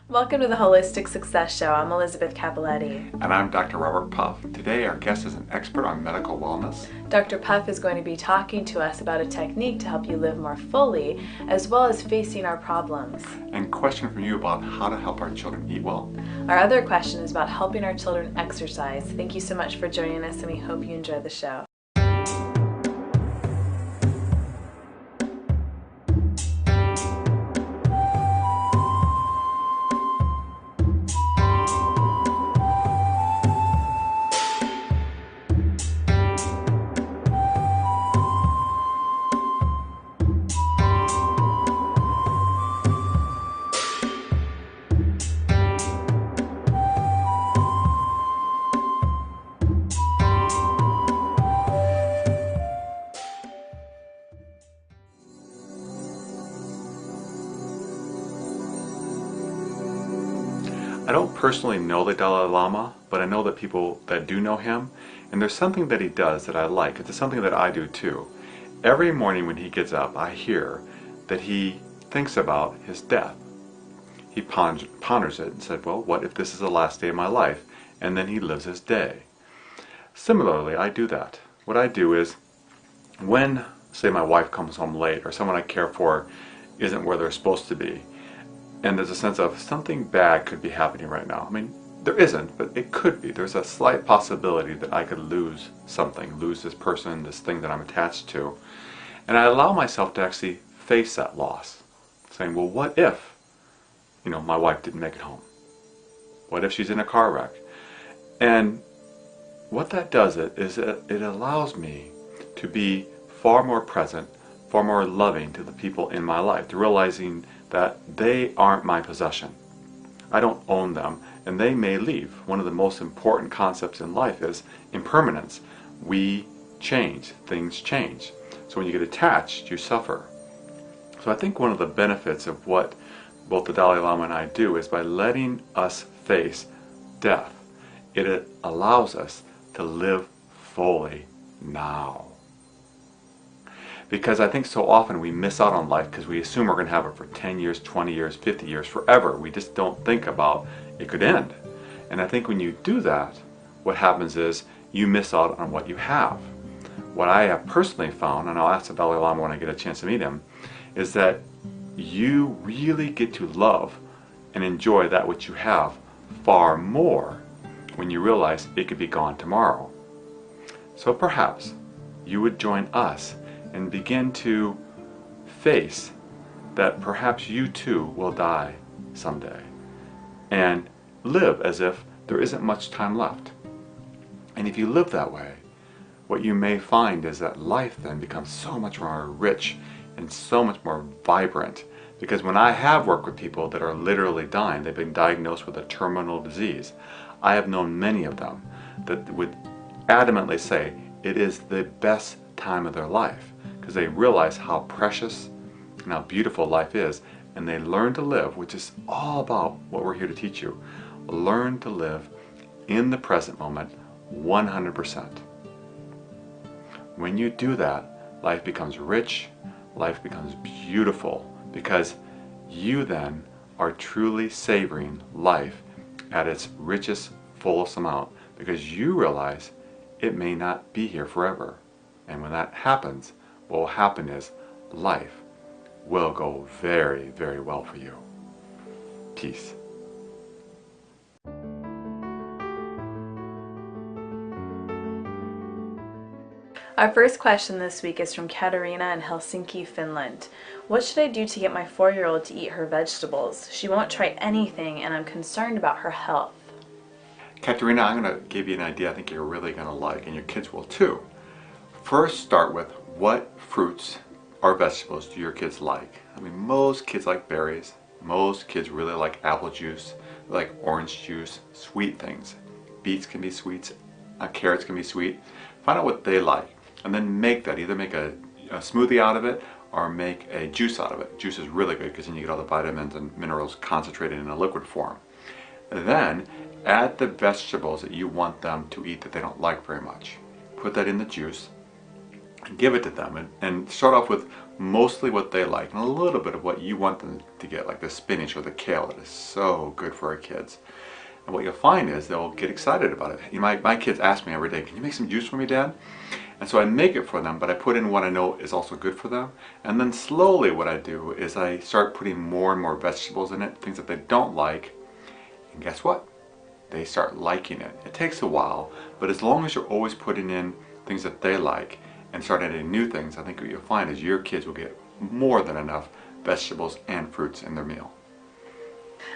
Welcome to the Holistic Success Show. I'm Elizabeth Capoletti. And I'm Dr. Robert Puff. Today our guest is an expert on medical wellness. Dr. Puff is going to be talking to us about a technique to help you live more fully, as well as facing our problems. And question from you about how to help our children eat well. Our other question is about helping our children exercise. Thank you so much for joining us, and we hope you enjoy the show. I don't personally know the Dalai Lama, but I know that people that do know him, and there's something that he does that I like. It's something that I do too. Every morning when he gets up, I hear that he thinks about his death. He ponders it and said, well, what if this is the last day of my life? And then he lives his day. Similarly, I do that. What I do is, when, say, my wife comes home late or someone I care for isn't where they're supposed to be, and there's a sense of something bad could be happening right now. I mean, there isn't, but it could be. There's a slight possibility that I could lose something, lose this person, this thing that I'm attached to. And I allow myself to actually face that loss, saying, well, what if, my wife didn't make it home? What if she's in a car wreck? And what that does is it allows me to be far more present, far more loving to the people in my life, to realizing that they aren't my possession. I don't own them, and they may leave. One of the most important concepts in life is impermanence. We change, things change. So when you get attached, you suffer. So I think one of the benefits of what both the Dalai Lama and I do is by letting us face death, it allows us to live fully now. Because I think so often we miss out on life because we assume we're going to have it for 10 years, 20 years, 50 years, forever. We just don't think about it could end. And I think when you do that, what happens is you miss out on what you have. What I have personally found, and I'll ask the Dalai Lama when I get a chance to meet him, is that you really get to love and enjoy that which you have far more when you realize it could be gone tomorrow. So perhaps you would join us and begin to face that perhaps you too will die someday, and live as if there isn't much time left. And if you live that way, what you may find is that life then becomes so much more rich and so much more vibrant. Because when I have worked with people that are literally dying, they've been diagnosed with a terminal disease, I have known many of them that would adamantly say it is the best time of their life, because they realize how precious and how beautiful life is, and they learn to live, which is all about what we're here to teach you. Learn to live in the present moment 100%. When you do that, life becomes rich, life becomes beautiful, because you then are truly savoring life at its richest, fullest amount, because you realize it may not be here forever. And when that happens, what will happen is life will go very, very well for you. Peace. Our first question this week is from Katarina in Helsinki, Finland. What should I do to get my 4-year-old to eat her vegetables? She won't try anything, and I'm concerned about her health. Katerina, I'm going to give you an idea I think you're really going to like, and your kids will too. First, start with what fruits or vegetables do your kids like? I mean, most kids like berries. Most kids really like apple juice, they like orange juice, sweet things. Beets can be sweet, carrots can be sweet. Find out what they like, and then make that. Either make a smoothie out of it or make a juice out of it. Juice is really good because then you get all the vitamins and minerals concentrated in a liquid form. And then add the vegetables that you want them to eat that they don't like very much. Put that in the juice. and give it to them, and start off with mostly what they like and a little bit of what you want them to get, like the spinach or the kale that is so good for our kids. And what you'll find is they'll get excited about it. You know, my kids ask me every day, can you make some juice for me, Dad? And so I make it for them, but I put in what I know is also good for them. And then slowly what I do is I start putting more and more vegetables in it, things that they don't like. And guess what? They start liking it. It takes a while, but as long as you're always putting in things that they like and start adding new things, I think what you'll find is your kids will get more than enough vegetables and fruits in their meal.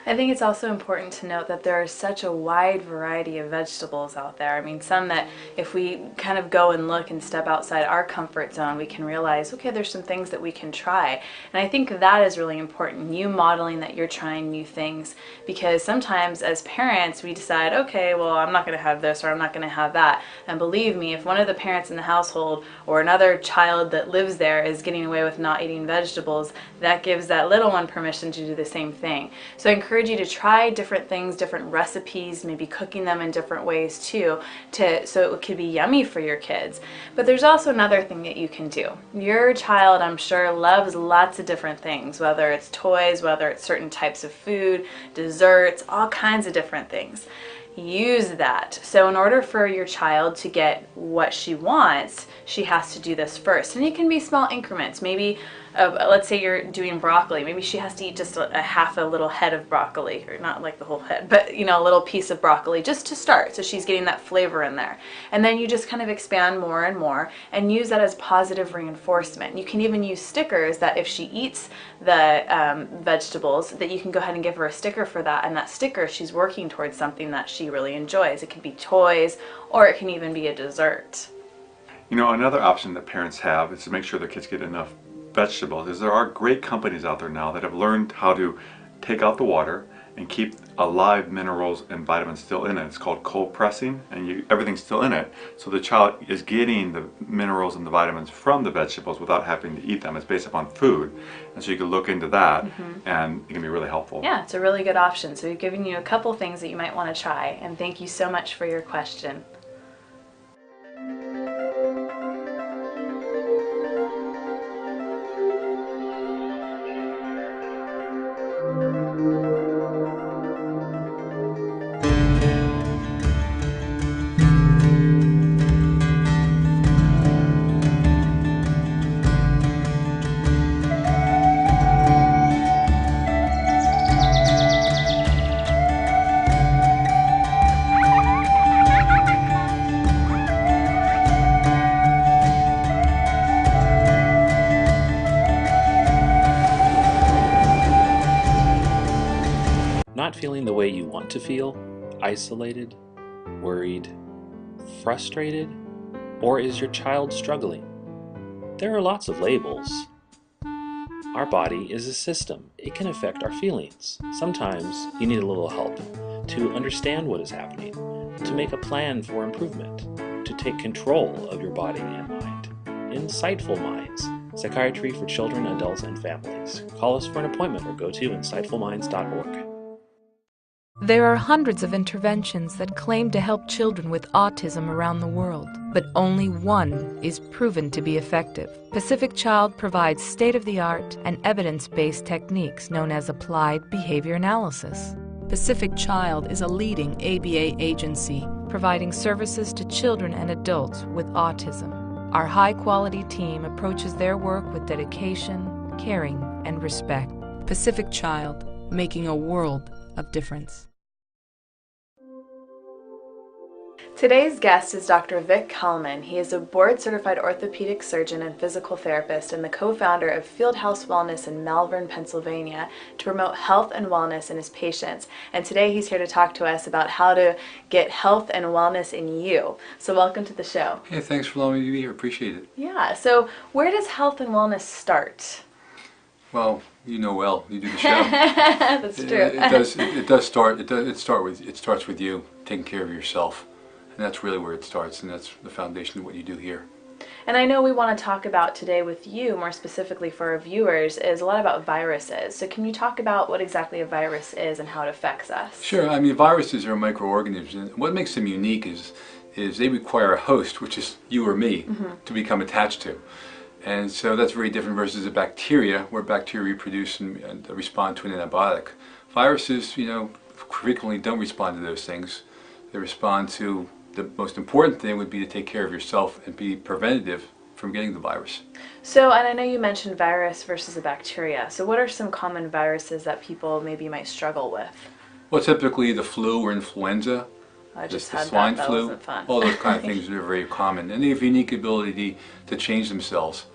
I think it's also important to note that there is such a wide variety of vegetables out there. I mean, some that if we kind of go and look and step outside our comfort zone, we can realize, okay, there's some things that we can try. And I think that is really important, you modeling that you're trying new things, because sometimes as parents, we decide, okay, well, I'm not going to have this or I'm not going to have that. And believe me, if one of the parents in the household or another child that lives there is getting away with not eating vegetables, that gives that little one permission to do the same thing. So I encourage you to try different things, different recipes, maybe cooking them in different ways too, so it could be yummy for your kids. But there's also another thing that you can do. Your child, I'm sure, loves lots of different things, whether it's toys, whether it's certain types of food, desserts, all kinds of different things. Use that. So in order for your child to get what she wants, she has to do this first. And it can be small increments. Maybe, let's say you're doing broccoli. Maybe she has to eat just a half a little head of broccoli, or not like the whole head, but you know, a little piece of broccoli just to start. So she's getting that flavor in there. And then you just kind of expand more and more and use that as positive reinforcement. You can even use stickers that if she eats the vegetables, that you can go ahead and give her a sticker for that. And that sticker, she's working towards something that she really enjoys. It could be toys, or it can even be a dessert. You know, another option that parents have is to make sure their kids get enough vegetables. Is there are great companies out there now that have learned how to take out the water and keep alive minerals and vitamins still in it. It's called cold pressing, and everything's still in it. So the child is getting the minerals and the vitamins from the vegetables without having to eat them. It's based upon food. And so you can look into that, and it can be really helpful. Yeah, it's a really good option. So we've given you a couple things that you might want to try. And thank you so much for your question. Not feeling the way you want to feel, isolated, worried, frustrated, or is your child struggling? There are lots of labels. Our body is a system. It can affect our feelings. Sometimes you need a little help to understand what is happening, to make a plan for improvement, to take control of your body and mind. Insightful Minds, Psychiatry for Children, Adults, and Families. Call us for an appointment or go to insightfulminds.org. There are hundreds of interventions that claim to help children with autism around the world, but only one is proven to be effective. Pacific Child provides state-of-the-art and evidence-based techniques known as applied behavior analysis. Pacific Child is a leading ABA agency providing services to children and adults with autism. Our high-quality team approaches their work with dedication, caring, and respect. Pacific Child, making a world of difference. Today's guest is Dr. Vic Kalman. He is a board-certified orthopedic surgeon and physical therapist and the co-founder of Fieldhouse Wellness in Malvern, Pennsylvania, to promote health and wellness in his patients. And today he's here to talk to us about how to get health and wellness in you. So welcome to the show. Hey, thanks for allowing me to be here. Appreciate it. Yeah, so where does health and wellness start? Well, you know, well, you do the show. That's true. It starts with you taking care of yourself, and that's really where it starts, and that's the foundation of what you do here. And I know we want to talk about today with you, more specifically for our viewers, is a lot about viruses. So can you talk about what exactly a virus is and how it affects us? Sure. I mean, viruses are microorganisms, and what makes them unique is is they require a host, which is you or me, to become attached to. And so that's very different versus a bacteria, where bacteria reproduce and respond to an antibiotic. Viruses, frequently don't respond to those things. They respond to, the most important thing would be to take care of yourself and be preventative from getting the virus. So, and I know you mentioned virus versus a bacteria. So what are some common viruses that people maybe might struggle with? Well, typically the flu or influenza, I just the had swine that. That flu, wasn't fun. all those kind of things are very common. And they have unique ability to change themselves.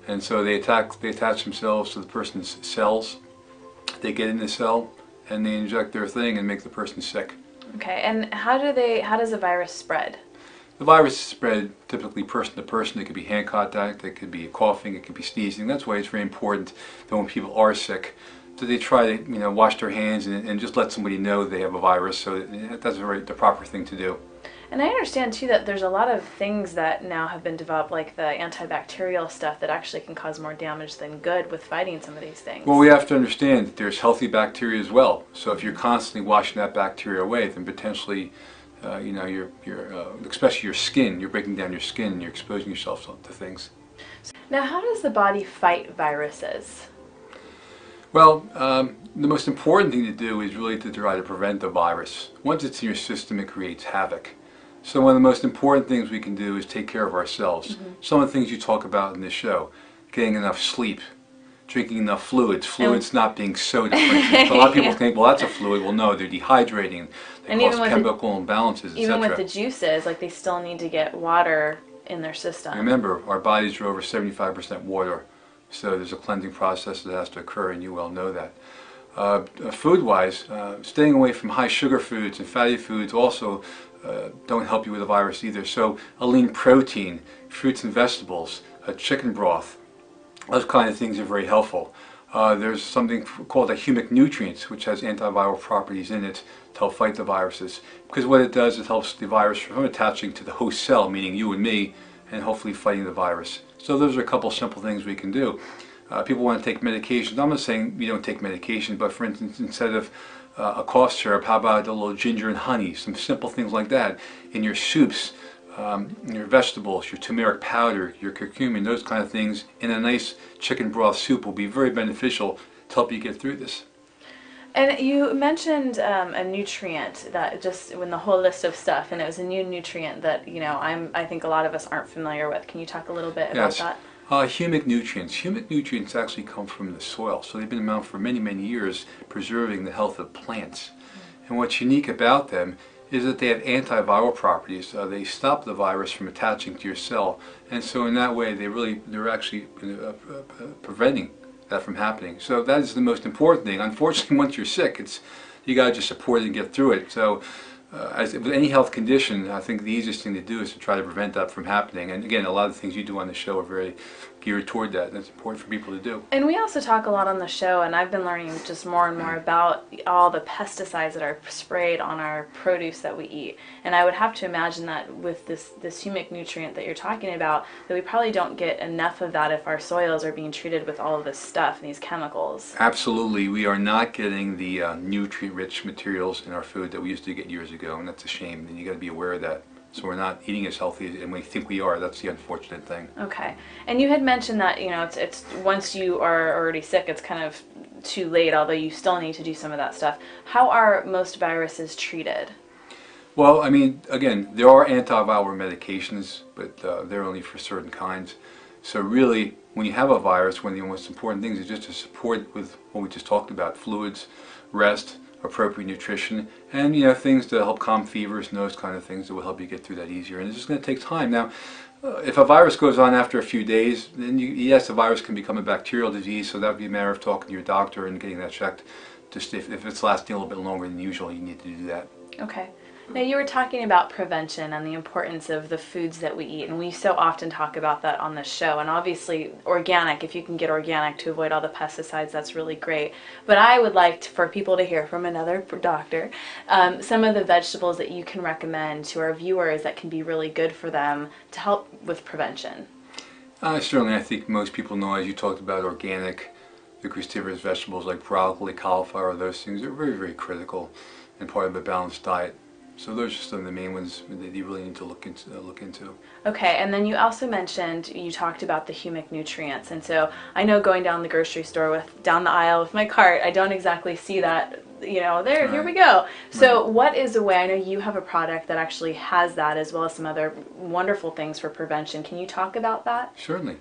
And so they attach themselves to the person's cells. They get in the cell and they inject their thing and make the person sick. Okay, and how does a virus spread? The virus is spread typically person to person. It could be hand contact, it could be coughing, it could be sneezing. That's why it's very important that when people are sick, that they try to wash their hands and just let somebody know they have a virus. So that's the proper thing to do. And I understand too that there's a lot of things that now have been developed, like the antibacterial stuff, that actually can cause more damage than good with fighting some of these things. Well, we have to understand that there's healthy bacteria as well. So if you're constantly washing that bacteria away, then potentially, especially your skin, you're breaking down your skin and you're exposing yourself to things. Now, how does the body fight viruses? Well, the most important thing to do is really to try to prevent the virus. Once it's in your system, it creates havoc. So one of the most important things we can do is take care of ourselves. Some of the things you talk about in this show, getting enough sleep, drinking enough fluids not being soda, for instance. A lot of people think, well, that's a fluid. Well, no, they're dehydrating, they cause chemical imbalances, etc. Even with the juices, like they still need to get water in their system. Remember, our bodies are over 75% water, so there's a cleansing process that has to occur, and you well know that. Food-wise, staying away from high sugar foods and fatty foods also don't help you with the virus either. So a lean protein, fruits and vegetables, chicken broth, those kind of things are very helpful. There's something called a humic nutrients, which has antiviral properties in it to help fight the viruses. Because what it does, it helps the virus from attaching to the host cell, meaning you and me, and hopefully fighting the virus. So those are a couple simple things we can do. People want to take medications. I'm not saying you don't take medication, but for instance, instead of a cough syrup, how about a little ginger and honey, some simple things like that in your soups, in your vegetables, your turmeric powder, your curcumin, those kind of things in a nice chicken broth soup will be very beneficial to help you get through this. And you mentioned a nutrient that just in the whole list of stuff, and it was a new nutrient that I think a lot of us aren't familiar with. Can you talk a little bit about that? Humic nutrients. Humic nutrients actually come from the soil, so they've been around for many, many years, preserving the health of plants. And what's unique about them is that they have antiviral properties. They stop the virus from attaching to your cell, and so in that way they're actually preventing that from happening. So that is the most important thing. Unfortunately, once you're sick, you got to just support it and get through it. So as with any health condition, I think the easiest thing to do is to try to prevent that from happening. And again, a lot of the things you do on the show are very geared toward that, and it's important for people to do. And we also talk a lot on the show, and I've been learning just more and more about all the pesticides that are sprayed on our produce that we eat. And I would have to imagine that with this humic nutrient that you're talking about, that we probably don't get enough of that if our soils are being treated with all of this stuff and these chemicals. Absolutely. We are not getting the nutrient-rich materials in our food that we used to get years ago, and that's a shame. And you got to be aware of that. So we're not eating as healthy as we think we are. That's the unfortunate thing. Okay. And you had mentioned that, it's once you are already sick, it's kind of too late, although you still need to do some of that stuff. How are most viruses treated? Well, I mean, again, there are antiviral medications, but they're only for certain kinds. So really, when you have a virus, one of the most important things is just to support with what we just talked about: fluids, rest, appropriate nutrition, and things to help calm fevers and those kind of things that will help you get through that easier. And it's just going to take time. Now, if a virus goes on after a few days, then yes, the virus can become a bacterial disease, so that would be a matter of talking to your doctor and getting that checked. Just if it's lasting a little bit longer than usual, you need to do that. Okay. Now, you were talking about prevention and the importance of the foods that we eat, and we so often talk about that on the show. And obviously, organic, if you can get organic to avoid all the pesticides, that's really great. But I would like for people to hear from another doctor some of the vegetables that you can recommend to our viewers that can be really good for them to help with prevention. Certainly, I think most people know, as you talked about, organic, the cruciferous vegetables like broccoli, cauliflower, those things are very, very critical and part of a balanced diet. So those are some of the main ones that you really need to look into. Okay, and then you also mentioned, you talked about the humic nutrients, and so I know going down the grocery store down the aisle with my cart, I don't exactly see that, there, here we go. So what is a way, I know you have a product that actually has that, as well as some other wonderful things for prevention. Can you talk about that? Certainly.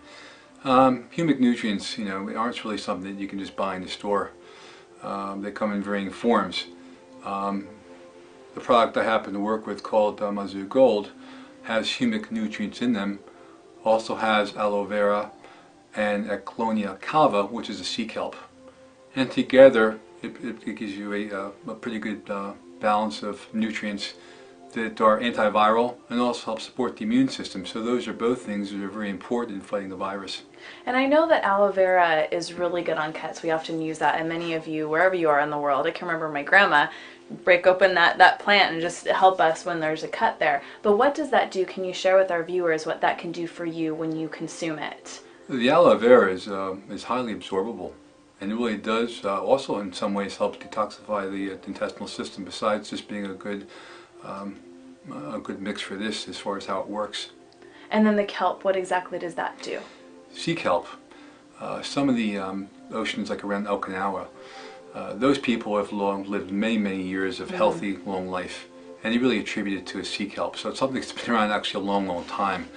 Humic nutrients, aren't really something that you can just buy in the store. They come in varying forms. The product I happen to work with, called Mizzou Gold, has humic nutrients in them. Also has aloe vera and Eclonia calva, which is a sea kelp. And together it gives you a pretty good balance of nutrients that are antiviral and also help support the immune system. So those are both things that are very important in fighting the virus. And I know that aloe vera is really good on cuts. We often use that, and many of you, wherever you are in the world, I can remember my grandma break open that plant and just help us when there's a cut there. But what does that do? Can you share with our viewers what that can do for you when you consume it? The aloe vera is highly absorbable, and it really does also in some ways help detoxify the intestinal system, besides just being a good mix for this as far as how it works. And then the kelp, what exactly does that do? Sea kelp. Some of the oceans, like around Okinawa, those people have lived many, many years of healthy, long life, and they really attribute it to a sea kelp. So it's something that's been around actually a long, long time,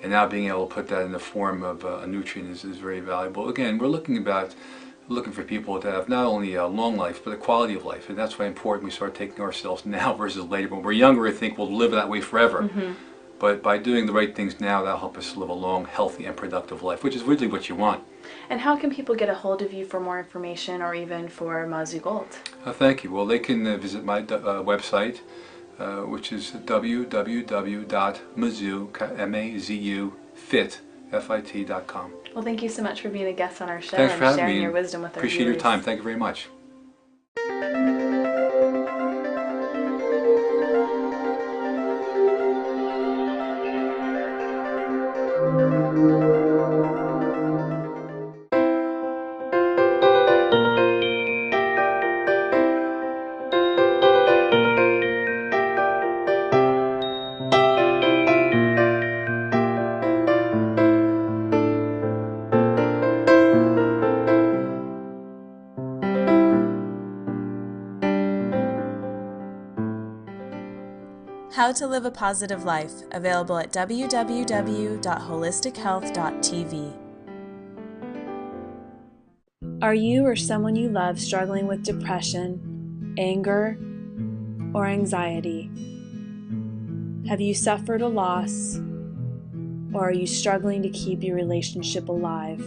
and now being able to put that in the form of a nutrient is very valuable. Again, we're looking for people to have not only a long life, but a quality of life, and that's why it's important we start taking ourselves now versus later. When we're younger, we think we'll live that way forever. But by doing the right things now, that'll help us live a long, healthy, and productive life, which is really what you want. And how can people get a hold of you for more information, or even for Mizzou Gold? Thank you. Well, they can visit my website, which is www.mazufit.com. Well, thank you so much for being a guest on our show. Thanks for having sharing me. Your wisdom with our Appreciate viewers. your time. Thank you very much. How to Live a Positive Life, available at www.holistichealth.tv. Are you or someone you love struggling with depression, anger, or anxiety? Have you suffered a loss, or are you struggling to keep your relationship alive?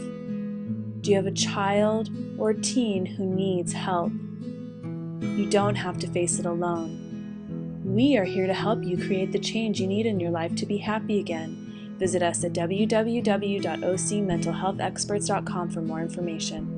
Do you have a child or teen who needs help? You don't have to face it alone. We are here to help you create the change you need in your life to be happy again. Visit us at www.ocmentalhealthexperts.com for more information.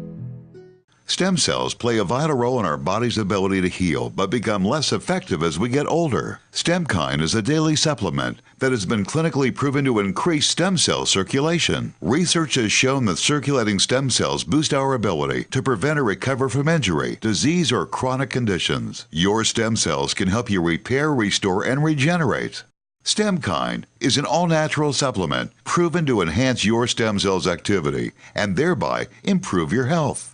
Stem cells play a vital role in our body's ability to heal, but become less effective as we get older. StemKine is a daily supplement that has been clinically proven to increase stem cell circulation. Research has shown that circulating stem cells boost our ability to prevent or recover from injury, disease, or chronic conditions. Your stem cells can help you repair, restore, and regenerate. StemKine is an all-natural supplement proven to enhance your stem cells' activity and thereby improve your health.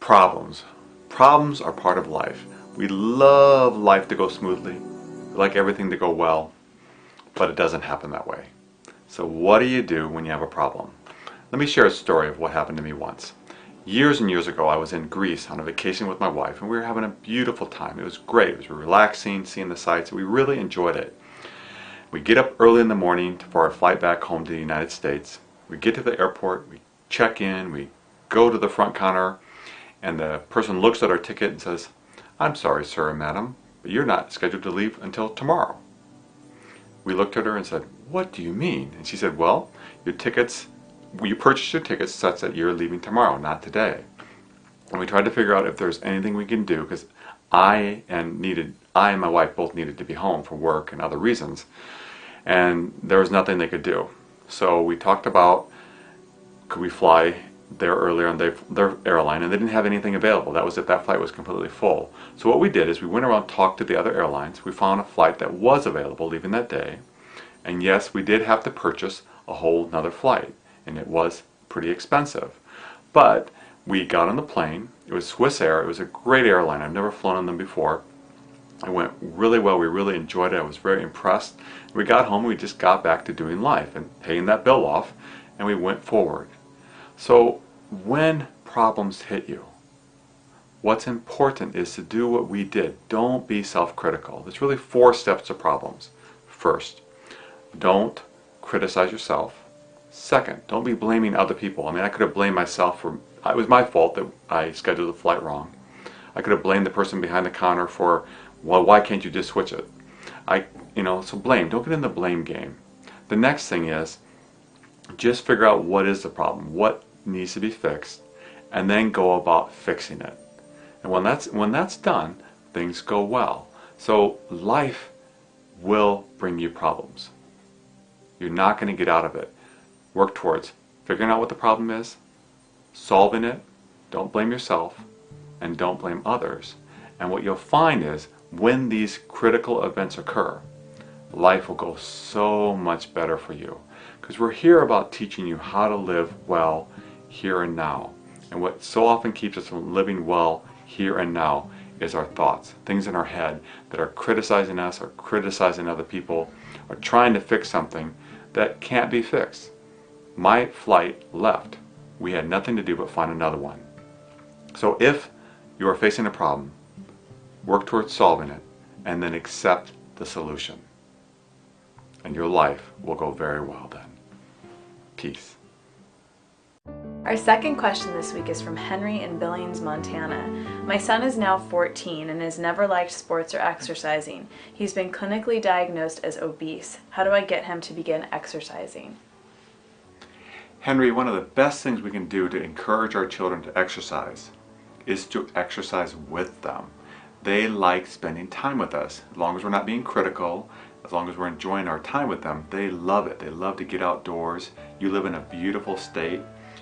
Problems. Problems are part of life. We love life to go smoothly. We like everything to go well, but it doesn't happen that way. So what do you do when you have a problem? Let me share a story of what happened to me once. Years and years ago, I was in Greece on a vacation with my wife, and we were having a beautiful time. It was great. It was relaxing, seeing the sights. We really enjoyed it. We get up early in the morning for our flight back home to the United States. We get to the airport, we check in, we go to the front counter, and the person looks at our ticket and says, "I'm sorry, sir and madam, but you're not scheduled to leave until tomorrow." We looked at her and said, "What do you mean?" And she said, "Well, you purchased your tickets such that you're leaving tomorrow, not today." And we tried to figure out if there's anything we can do, because I and my wife both needed to be home for work and other reasons, and there was nothing they could do. So we talked about, could we fly there earlier on their airline, and they didn't have anything available. That was if that flight was completely full. So what we did is we went around, talked to the other airlines. We found a flight that was available leaving that day. And yes, we did have to purchase a whole nother flight, and it was pretty expensive. But we got on the plane. It was Swiss Air. It was a great airline. I've never flown on them before. It went really well. We really enjoyed it. I was very impressed. We got home. We just got back to doing life and paying that bill off, and we went forward. So when problems hit you, what's important is to do what we did. Don't be self-critical. There's really 4 steps to problems. First, don't criticize yourself. Second, don't be blaming other people. I mean, I could have blamed myself for, it was my fault that I scheduled the flight wrong. I could have blamed the person behind the counter for, well, why can't you just switch it? So blame. Don't get in the blame game. The next thing is, just figure out what is the problem, what needs to be fixed, and then go about fixing it. And when that's done, things go well. So life will bring you problems. You're not going to get out of it. Work towards figuring out what the problem is, solving it, don't blame yourself, and don't blame others. And what you'll find is, when these critical events occur, life will go so much better for you. Because we're here about teaching you how to live well here and now. And what so often keeps us from living well here and now is our thoughts, things in our head that are criticizing us or criticizing other people or trying to fix something that can't be fixed. My flight left. We had nothing to do but find another one. So if you are facing a problem, work towards solving it and then accept the solution. And your life will go very well then. Peace. Our second question this week is from Henry in Billings, Montana. My son is now 14 and has never liked sports or exercising. He's been clinically diagnosed as obese. How do I get him to begin exercising? Henry, one of the best things we can do to encourage our children to exercise is to exercise with them. They like spending time with us. As long as we're not being critical, as long as we're enjoying our time with them, they love it. They love to get outdoors. You live in a beautiful state.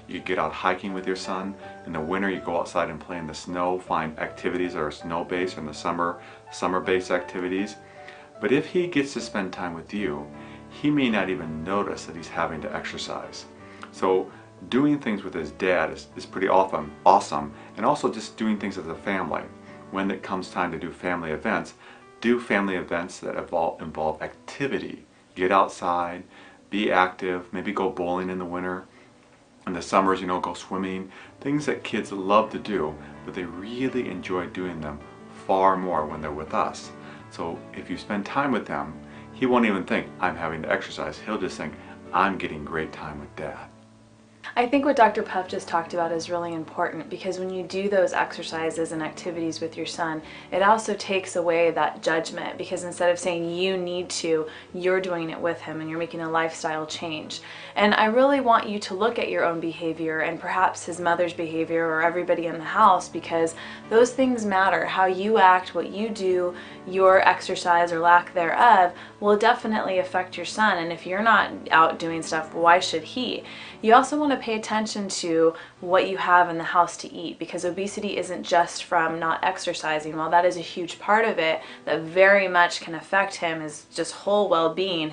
You get out hiking with your son. In the winter, you go outside and play in the snow, find activities that are snow-based, or in the summer-based activities. But if he gets to spend time with you, he may not even notice that he's having to exercise. So doing things with his dad is pretty awesome, and also just doing things as a family. When it comes time to do family events that involve activity. Get outside, be active, maybe go bowling in the winter. In the summers, go swimming. Things that kids love to do, but they really enjoy doing them far more when they're with us. So if you spend time with them, he won't even think, I'm having to exercise. He'll just think, I'm getting great time with Dad. I think what Dr. Puff just talked about is really important, because when you do those exercises and activities with your son, it also takes away that judgment, because instead of saying you need to, you're doing it with him and you're making a lifestyle change. And I really want you to look at your own behavior and perhaps his mother's behavior or everybody in the house, because those things matter. How you act, what you do, your exercise or lack thereof will definitely affect your son. And if you're not out doing stuff, why should he? You also want to pay attention to what you have in the house to eat, because obesity isn't just from not exercising. While that is a huge part of it, that very much can affect him, his just whole well-being,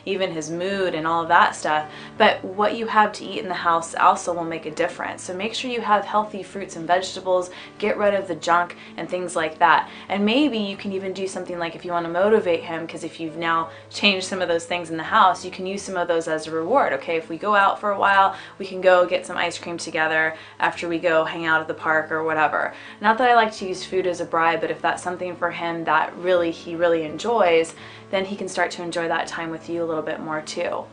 even his mood and all of that stuff. But what you have to eat in the house also will make a difference. So make sure you have healthy fruits and vegetables, get rid of the junk and things like that. And maybe you can even do something like, if you want to motivate him, because if you've now changed some of those things in the house, you can use some of those as a reward. Okay, if we go out for a while, we can go get some ice cream together after we go hang out at the park or whatever. Not that I like to use food as a bribe, but if that's something for him that he really enjoys, then he can start to enjoy that time with you a little bit more too.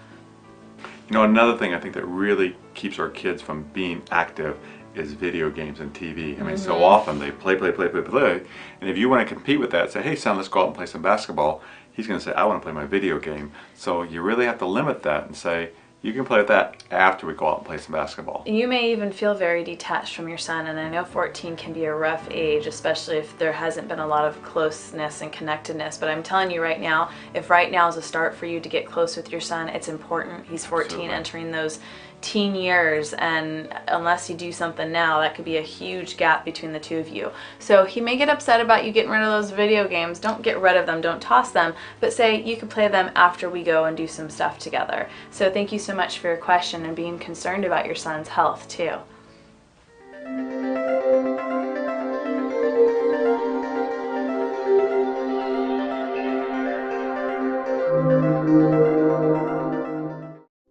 Another thing I think that really keeps our kids from being active is video games and TV. I mean, so often they play, and if you want to compete with that, say, hey son, let's go out and play some basketball, he's going to say, I want to play my video game. So you really have to limit that and say, you can play with that after we go out and play some basketball. You may even feel very detached from your son, and I know 14 can be a rough age, especially if there hasn't been a lot of closeness and connectedness. But I'm telling you right now, if right now is a start for you to get close with your son, it's important. He's 14, entering those teen years, and unless you do something now, that could be a huge gap between the two of you. So he may get upset about you getting rid of those video games. Don't get rid of them, don't toss them, but say you could play them after we go and do some stuff together. So thank you so much for your question and being concerned about your son's health too.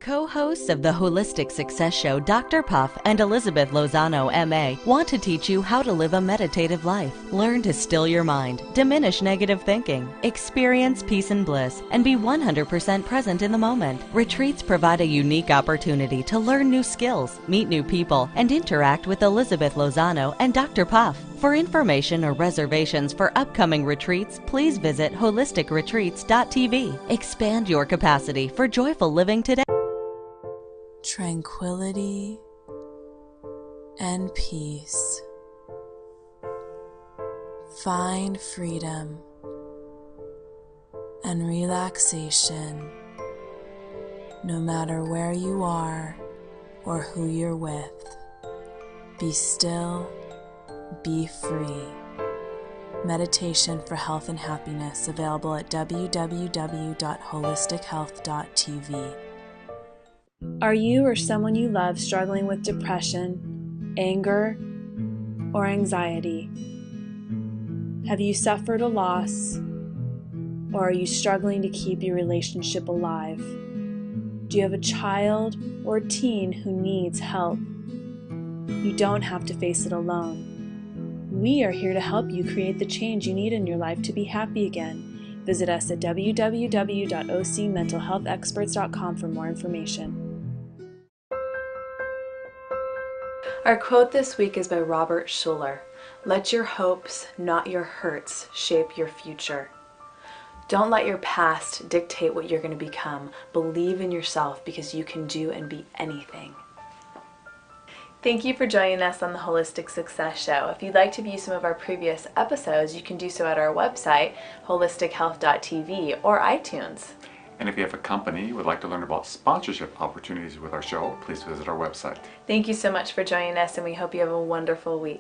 Co-hosts of the Holistic Success Show, Dr. Puff and Elizabeth Lozano, MA, want to teach you how to live a meditative life. Learn to still your mind, diminish negative thinking, experience peace and bliss, and be 100% present in the moment. Retreats provide a unique opportunity to learn new skills, meet new people, and interact with Elizabeth Lozano and Dr. Puff. For information or reservations for upcoming retreats, please visit holisticretreats.tv. Expand your capacity for joyful living today. Tranquility and peace. Find freedom and relaxation no matter where you are or who you're with. Be still, be free. Meditation for health and happiness, available at www.holistichealth.tv. Are you or someone you love struggling with depression, anger, or anxiety? Have you suffered a loss, or are you struggling to keep your relationship alive? Do you have a child or a teen who needs help? You don't have to face it alone. We are here to help you create the change you need in your life to be happy again. Visit us at www.ocmentalhealthexperts.com for more information. Our quote this week is by Robert Schuller. Let your hopes, not your hurts, shape your future. Don't let your past dictate what you're going to become. Believe in yourself, because you can do and be anything. Thank you for joining us on the Holistic Success Show. If you'd like to view some of our previous episodes, you can do so at our website, holistichealth.tv, or iTunes. And if you have a company you would like to learn about sponsorship opportunities with our show, please visit our website. Thank you so much for joining us, and we hope you have a wonderful week.